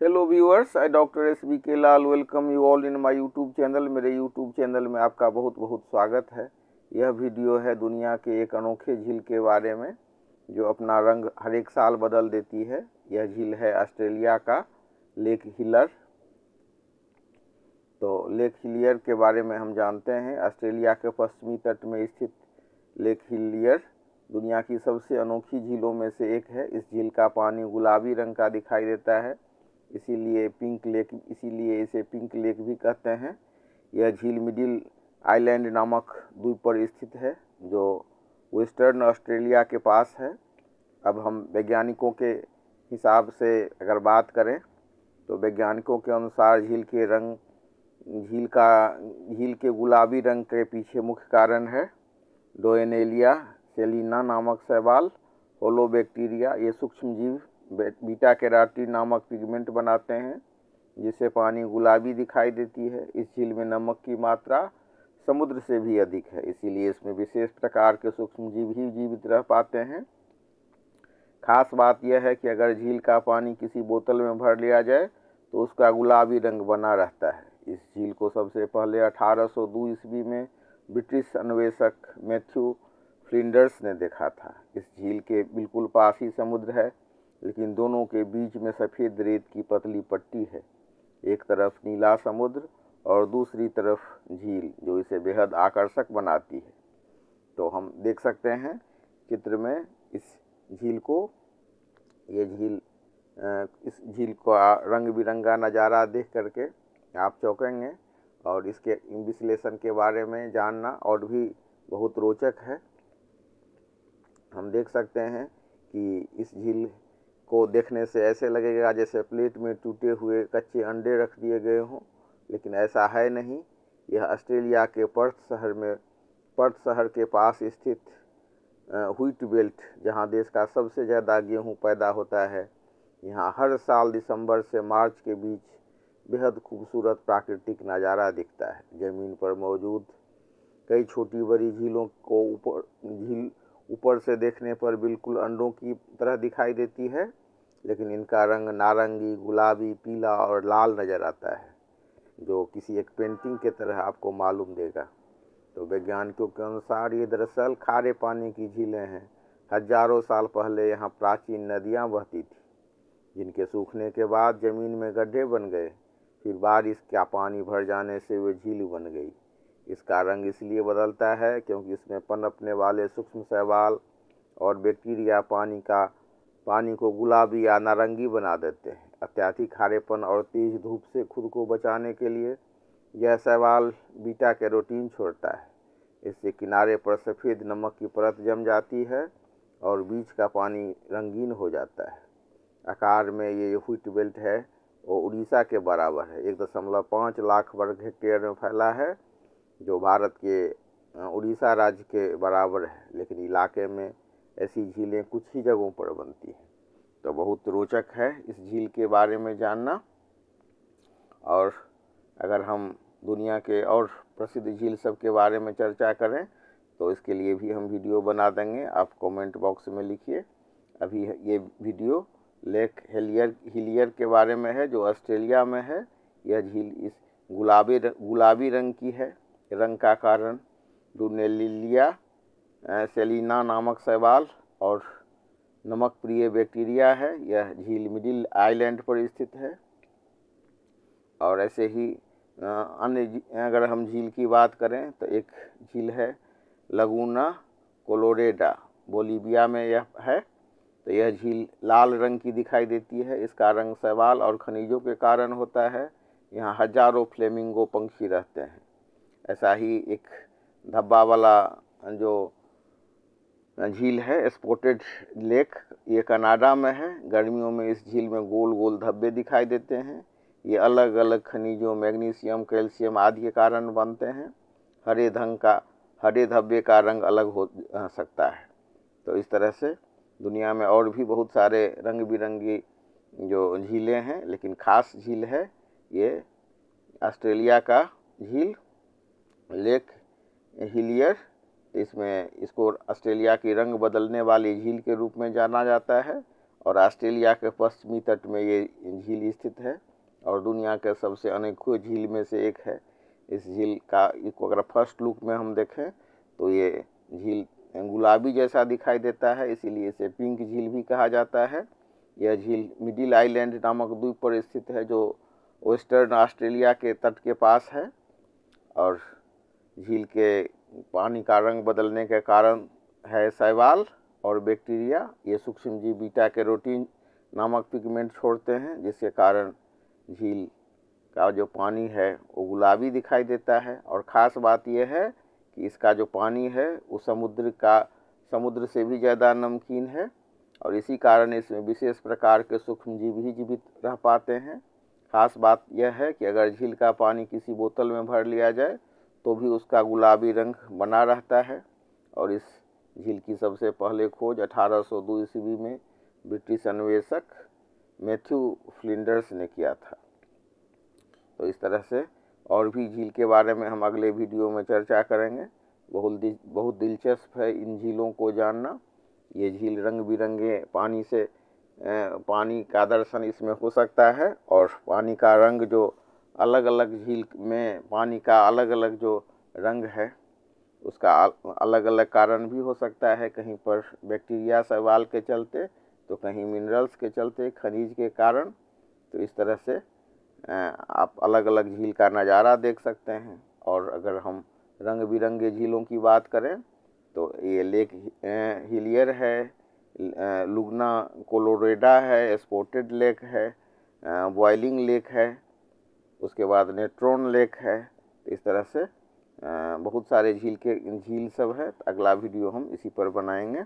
Hello viewers, I doctor SBK Lal welcome you all in my YouTube channel. मेरे YouTube channel में आपका बहुत बहुत स्वागत है। यह वीडियो है दुनिया के एक अनोखे झील के बारे में जो अपना रंग हर एक साल बदल देती है। यह झील है ऑस्ट्रेलिया का लेक हिलर। तो लेक हिलियर के बारे में हम जानते हैं। ऑस्ट्रेलिया के पश्चिमी तट में स्थित लेक हिलियर दुनिया की सबसे अनोखी झीलों में से एक है। इस झील का पानी गुलाबी रंग का दिखाई देता है, इसीलिए इसे पिंक लेक भी कहते हैं। यह झील मिडिल आइलैंड नामक द्वीप पर स्थित है जो वेस्टर्न ऑस्ट्रेलिया के पास है। अब हम वैज्ञानिकों के हिसाब से अगर बात करें तो वैज्ञानिकों के अनुसार झील के गुलाबी रंग के पीछे मुख्य कारण है डोएनेलिया सेलिना नामक शैवाल, होलोबैक्टीरिया। ये सूक्ष्म जीव बीटा कैरोटीन नामक पिगमेंट बनाते हैं जिससे पानी गुलाबी दिखाई देती है। इस झील में नमक की मात्रा समुद्र से भी अधिक है, इसीलिए इसमें विशेष प्रकार के सूक्ष्म जीव ही जीवित रह पाते हैं। खास बात यह है कि अगर झील का पानी किसी बोतल में भर लिया जाए तो उसका गुलाबी रंग बना रहता है। इस झील को सबसे पहले 1802 ईस्वी में ब्रिटिश अन्वेषक मैथ्यू फ्लिंडर्स ने देखा था। इस झील के बिल्कुल पास ही समुद्र है, लेकिन दोनों के बीच में सफ़ेद रेत की पतली पट्टी है। एक तरफ नीला समुद्र और दूसरी तरफ झील, जो इसे बेहद आकर्षक बनाती है। तो हम देख सकते हैं चित्र में इस झील को। इस झील का रंग बिरंगा नज़ारा देख करके आप चौंकेंगे और इसके विश्लेषण के बारे में जानना और भी बहुत रोचक है। हम देख सकते हैं कि इस झील को देखने से ऐसे लगेगा जैसे प्लेट में टूटे हुए कच्चे अंडे रख दिए गए हों, लेकिन ऐसा है नहीं। यह ऑस्ट्रेलिया के पर्थ शहर के पास स्थित व्हीट बेल्ट, जहां देश का सबसे ज़्यादा गेहूं पैदा होता है, यहाँ हर साल दिसंबर से मार्च के बीच बेहद खूबसूरत प्राकृतिक नज़ारा दिखता है। ज़मीन पर मौजूद कई छोटी बड़ी झीलों को ऊपर से देखने पर बिल्कुल अंडों की तरह दिखाई देती है, लेकिन इनका रंग नारंगी, गुलाबी, पीला और लाल नज़र आता है, जो किसी एक पेंटिंग की तरह आपको मालूम देगा। तो वैज्ञानिकों के अनुसार ये दरअसल खारे पानी की झीलें हैं। हजारों साल पहले यहाँ प्राचीन नदियाँ बहती थी, जिनके सूखने के बाद ज़मीन में गड्ढे बन गए। फिर बारिश का पानी भर जाने से वे झील बन गई। इसका रंग इसलिए बदलता है क्योंकि इसमें पनपने वाले सूक्ष्म शैवाल और बैक्टीरिया पानी को गुलाबी या नारंगी बना देते हैं। अत्यधिक खारेपन और तेज धूप से खुद को बचाने के लिए यह शैवाल बीटा कैरोटीन छोड़ता है। इससे किनारे पर सफ़ेद नमक की परत जम जाती है और बीच का पानी रंगीन हो जाता है। आकार में ये व्हीट बेल्ट है वो उड़ीसा के बराबर है। 1.5 लाख वर्ग हेक्टेयर में फैला है, जो भारत के उड़ीसा राज्य के बराबर है, लेकिन इलाके में ऐसी झीलें कुछ ही जगहों पर बनती हैं। तो बहुत रोचक है इस झील के बारे में जानना। और अगर हम दुनिया के और प्रसिद्ध झील सब के बारे में चर्चा करें तो इसके लिए भी हम वीडियो बना देंगे, आप कमेंट बॉक्स में लिखिए। अभी ये वीडियो लेक हिलियर के बारे में है जो ऑस्ट्रेलिया में है। यह झील इस गुलाबी रंग की है। रंग का कारण डोनेलिया सेलिना नामक शैवाल और नमक प्रिय बैक्टीरिया है। यह झील मिडिल आइलैंड पर स्थित है। और ऐसे ही अन्य अगर हम झील की बात करें तो एक झील है लगूना कोलोरेडा, बोलीविया में यह है। तो यह झील लाल रंग की दिखाई देती है। इसका रंग शैवाल और खनिजों के कारण होता है। यहाँ हजारों फ्लेमिंगो पंछी रहते हैं। ऐसा ही एक धब्बा वाला जो झील है स्पॉटेड लेक, ये कनाडा में है। गर्मियों में इस झील में गोल गोल धब्बे दिखाई देते हैं। ये अलग अलग खनिजों मैग्नीशियम, कैल्शियम आदि के कारण बनते हैं। हरे धब्बे का रंग अलग हो सकता है। तो इस तरह से दुनिया में और भी बहुत सारे रंग बिरंगी जो झीलें हैं, लेकिन ख़ास झील है ये ऑस्ट्रेलिया का झील लेक हिलियर। इसको ऑस्ट्रेलिया की रंग बदलने वाली झील के रूप में जाना जाता है और ऑस्ट्रेलिया के पश्चिमी तट में ये झील स्थित है और दुनिया के सबसे अनोखी झील में से एक है। इस झील का अगर फर्स्ट लुक में हम देखें तो ये झील गुलाबी जैसा दिखाई देता है, इसीलिए इसे पिंक झील भी कहा जाता है। यह झील मिडिल आइलैंड नामक द्वीप पर स्थित है जो वेस्टर्न ऑस्ट्रेलिया के तट के पास है। और झील के पानी का रंग बदलने के कारण है शैवाल और बैक्टीरिया। ये सूक्ष्मजीव बीटा कैरोटीन नामक पिगमेंट छोड़ते हैं, जिसके कारण झील का जो पानी है वो गुलाबी दिखाई देता है। और ख़ास बात यह है कि इसका जो पानी है वो समुद्र से भी ज़्यादा नमकीन है और इसी कारण इसमें विशेष प्रकार के सूक्ष्मजीव ही जीवित रह पाते हैं। ख़ास बात यह है कि अगर झील का पानी किसी बोतल में भर लिया जाए तो भी उसका गुलाबी रंग बना रहता है। और इस झील की सबसे पहले खोज 1802 ईस्वी में ब्रिटिश अन्वेषक मैथ्यू फ्लिंडर्स ने किया था। तो इस तरह से और भी झील के बारे में हम अगले वीडियो में चर्चा करेंगे। बहुत दिलचस्प है इन झीलों को जानना। ये झील रंग बिरंगे पानी का दर्शन इसमें हो सकता है और पानी का रंग जो अलग अलग झील में पानी का अलग अलग जो रंग है उसका अलग अलग कारण भी हो सकता है। कहीं पर बैक्टीरिया शैवाल के चलते तो कहीं मिनरल्स के चलते, खनिज के कारण। तो इस तरह से आप अलग अलग झील का नज़ारा देख सकते हैं। और अगर हम रंग बिरंगे झीलों की बात करें तो ये लेक हिलियर है, लुगना कोलोरेडा है, स्पॉटेड लेक है, बॉइलिंग लेक है, उसके बाद नेट्रॉन लेक है। इस तरह से बहुत सारे झील सब है। अगला वीडियो हम इसी पर बनाएंगे।